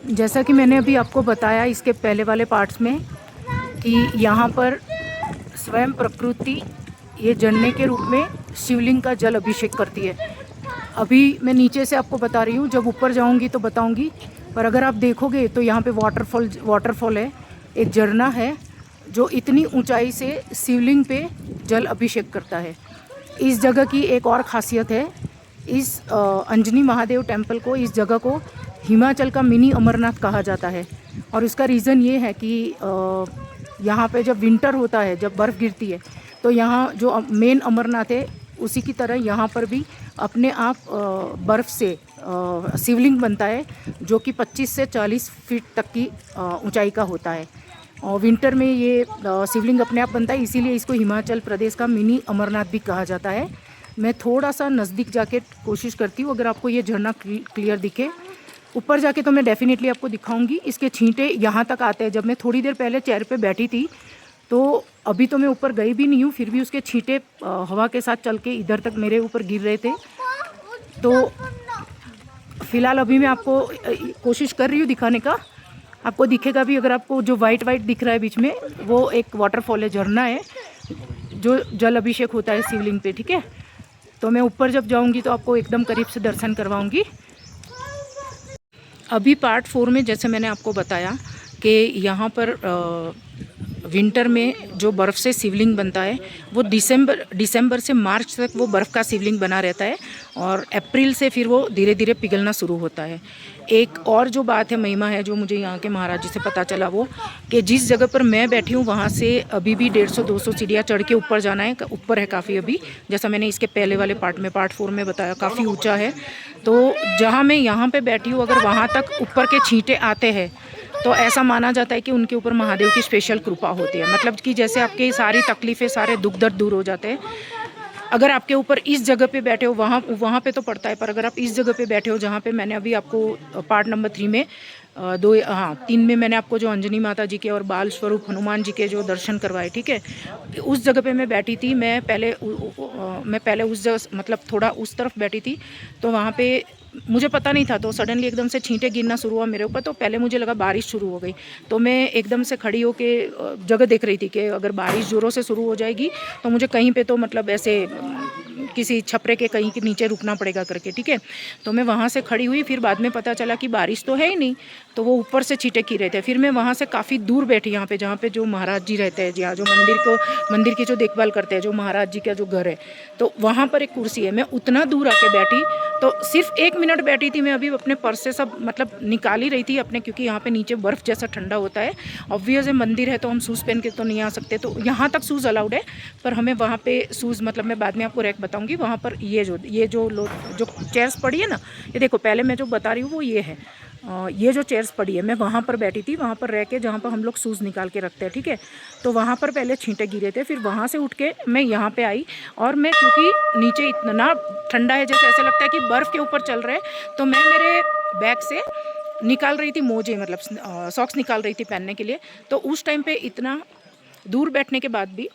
जैसा कि मैंने अभी आपको बताया इसके पहले वाले पार्ट्स में कि यहाँ पर स्वयं प्रकृति ये झरने के रूप में शिवलिंग का जल अभिषेक करती है। अभी मैं नीचे से आपको बता रही हूँ, जब ऊपर जाऊँगी तो बताऊँगी। पर अगर आप देखोगे तो यहाँ पे वाटरफॉल है, एक झरना है जो इतनी ऊंचाई से शिवलिंग पे जल अभिषेक करता है। इस जगह की एक और ख़ासियत है, इस अंजनी महादेव टेम्पल को, इस जगह को हिमाचल का मिनी अमरनाथ कहा जाता है। और इसका रीज़न ये है कि यहाँ पे जब विंटर होता है, जब बर्फ़ गिरती है, तो यहाँ जो मेन अमरनाथ है उसी की तरह यहाँ पर भी अपने आप बर्फ़ से शिवलिंग बनता है, जो कि 25 से 40 फीट तक की ऊंचाई का होता है। और विंटर में ये शिवलिंग अपने आप बनता है, इसीलिए इसको हिमाचल प्रदेश का मिनी अमरनाथ भी कहा जाता है। मैं थोड़ा सा नज़दीक जाके कोशिश करती हूँ, अगर आपको ये झरना क्लियर दिखे। ऊपर जाके तो मैं डेफिनेटली आपको दिखाऊंगी। इसके छींटे यहाँ तक आते हैं। जब मैं थोड़ी देर पहले चेयर पे बैठी थी, तो अभी तो मैं ऊपर गई भी नहीं हूँ, फिर भी उसके छींटे हवा के साथ चल के इधर तक मेरे ऊपर गिर रहे थे। तो फ़िलहाल अभी मैं आपको कोशिश कर रही हूँ दिखाने का, आपको दिखेगा भी। अगर आपको जो वाइट दिख रहा है बीच में, वो एक वाटरफॉल है, झरना है जो जल अभिषेक होता है शिवलिंग पे, ठीक है। तो मैं ऊपर जब जाऊंगी तो आपको एकदम करीब से दर्शन करवाऊंगी। अभी पार्ट 4 में जैसे मैंने आपको बताया कि यहाँ पर विंटर में जो बर्फ़ से शिवलिंग बनता है वो दिसंबर से मार्च तक वो बर्फ़ का शिवलिंग बना रहता है, और अप्रैल से फिर वो धीरे धीरे पिघलना शुरू होता है। एक और जो बात है, महिमा है, जो मुझे यहाँ के महाराज जी से पता चला, वो कि जिस जगह पर मैं बैठी हूँ वहाँ से अभी भी 150-200 सीढ़ियाँ चढ़ के ऊपर जाना है। ऊपर है काफ़ी अभी, जैसा मैंने इसके पहले वाले पार्ट 4 में बताया, काफ़ी ऊँचा है। तो जहाँ मैं यहाँ पर बैठी हूँ, अगर वहाँ तक ऊपर के छींटे आते हैं तो ऐसा माना जाता है कि उनके ऊपर महादेव की स्पेशल कृपा होती है। मतलब कि जैसे आपकी सारी तकलीफ़ें, सारे दुख दर्द दूर हो जाते हैं। अगर आपके ऊपर इस जगह पे बैठे हो, वहाँ पे तो पड़ता है, पर अगर आप इस जगह पे बैठे हो जहाँ पे मैंने अभी आपको पार्ट नंबर 3 में 3 में मैंने आपको जो अंजनी माता जी के और बाल स्वरूप हनुमान जी के जो दर्शन करवाए, ठीक है, उस जगह पे मैं बैठी थी। मैं पहले उस जगह, मतलब थोड़ा उस तरफ बैठी थी, तो वहाँ पे मुझे पता नहीं था, तो सडनली एकदम से छींटे गिरना शुरू हुआ मेरे ऊपर। तो पहले मुझे लगा बारिश शुरू हो गई, तो मैं एकदम से खड़ी होके जगह देख रही थी कि अगर बारिश ज़ोरों से शुरू हो जाएगी तो मुझे कहीं पे तो मतलब ऐसे किसी छपरे के कहीं के नीचे रुकना पड़ेगा करके, ठीक है। तो मैं वहाँ से खड़ी हुई, फिर बाद में पता चला कि बारिश तो है ही नहीं, तो वो ऊपर से छींटे गिर रहे थे। फिर मैं वहाँ से काफ़ी दूर बैठी, यहाँ पे जहाँ पे जो महाराज जी रहते हैं, जहाँ जो मंदिर की जो देखभाल करते हैं, जो महाराज जी का जो घर है, तो वहाँ पर एक कुर्सी है। मैं उतना दूर आके बैठी, तो सिर्फ 1 मिनट बैठी थी मैं। अभी अपने पर्स से सब मतलब निकाल ही रही थी अपने, क्योंकि यहाँ पे नीचे बर्फ़ जैसा ठंडा होता है। ऑब्वियस है, मंदिर है तो हम शूज़ पहन के तो नहीं आ सकते, तो यहाँ तक शूज़ अलाउड है, पर हमें वहाँ पे शूज़, मतलब मैं बाद में आपको रैक बताऊँगी। वहाँ पर ये जो चेयर्स पड़ी है ना, ये देखो, पहले मैं जो बता रही हूँ वो ये है। ये जो चेयर्स पड़ी है, मैं वहाँ पर बैठी थी, वहाँ पर रह के, जहाँ पर हम लोग शूज़ निकाल के रखते हैं, ठीक है। तो वहाँ पर पहले छींटे गिरे थे, फिर वहाँ से उठ के मैं यहाँ पे आई, और मैं क्योंकि नीचे इतना ठंडा है, जैसे ऐसा लगता है कि बर्फ़ के ऊपर चल रहे हैं, तो मैं मेरे बैग से निकाल रही थी मोजे, मतलब सॉक्स निकाल रही थी पहनने के लिए। तो उस टाइम पे इतना दूर बैठने के बाद भी